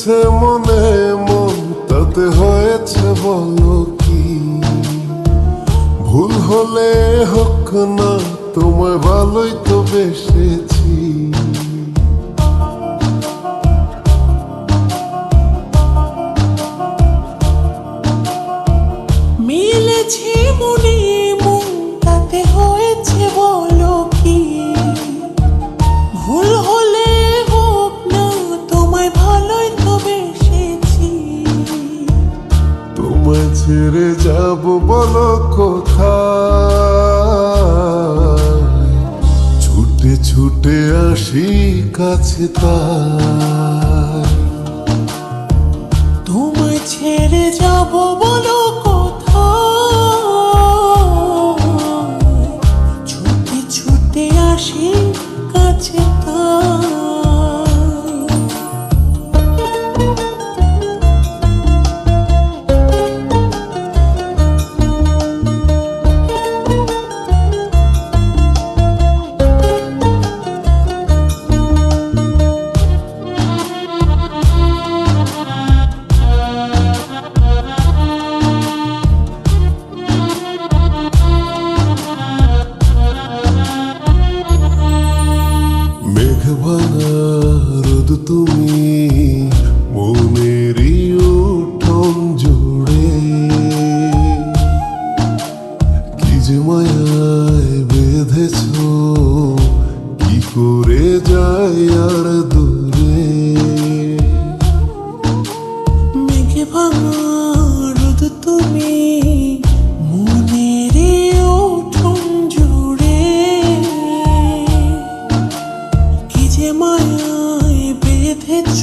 লেগেছে মনে মন তাতে হয়েছে বলো কি? ভুল হলে হোক না, তোমায় ভালোই তো বেসেছি। মিলেছে মনে মন তাতে হয়েছে বলো কি? ভুল হলে হোক না, তোমায় ভালোই তো বেসেছি। তোমায় ছেড়ে যাব বলো কোথায়? ছুটে ছুটে আসি কাছে তাই। তোমায় ছেড়ে যাব বলো কোথায়? ছুটে ছুটে আসি কাছে তাই। মেঘভাঙা রোদ তুমি মনেরই উঠোন জুড়ে, কি যে মায়ায় বেঁধেছ, কি করে যাই আর দূরে। মেঘে ভাঙা রোদ তুমি মনের উঠোন জুড়ে, কি যে মায়ায় বেঁধেছ,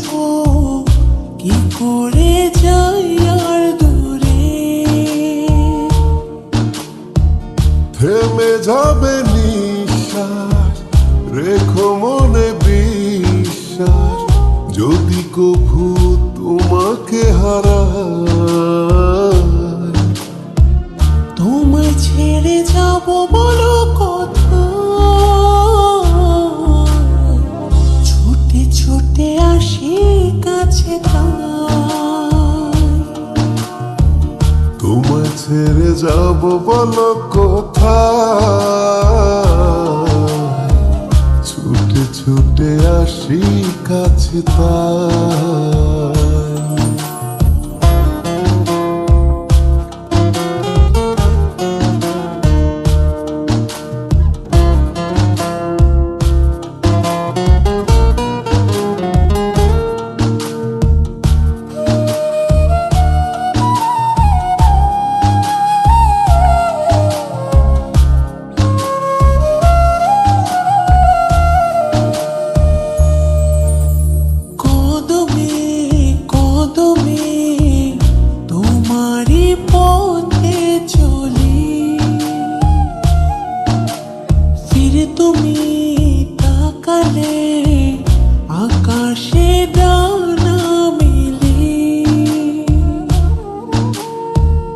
কি করে যাই আর দূরে। থেমে যাবে নিঃশ্বাস, রেখো মনে বিশ্বাস, যদি কভু তোমাকে হারাই। তোমায় ছেড়ে যাব বলো কোথায়? ছুটে ছুটে আসি কাছে তাই। তোমায় ছেড়ে যাব বলো কোথায়? ছুটে ছুটে আসি কাছে তাই। তোমারি পথে চলি, ফিরে তুমি তাকালে আকাশে ডানা মেলি।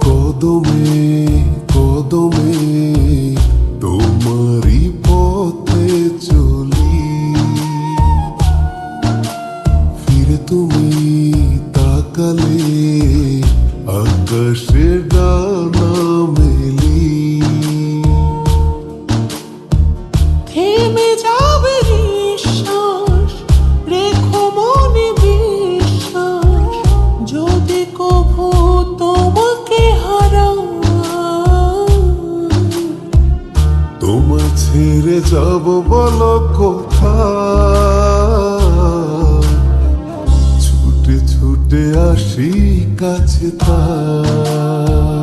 কদমে কদমে তোমারি পথে চলি, ফিরে তুমি তাকালে আকাশে ডানা মেলি। থেমে যাবে নিঃশ্বাস, রেখো মনে বিশ্বাস, যদি কভু তোমাকে হারাই। তোমায় ছেড়ে যাব বলো কোথায়? ছুটে ছুটে আসি কাছে তাই।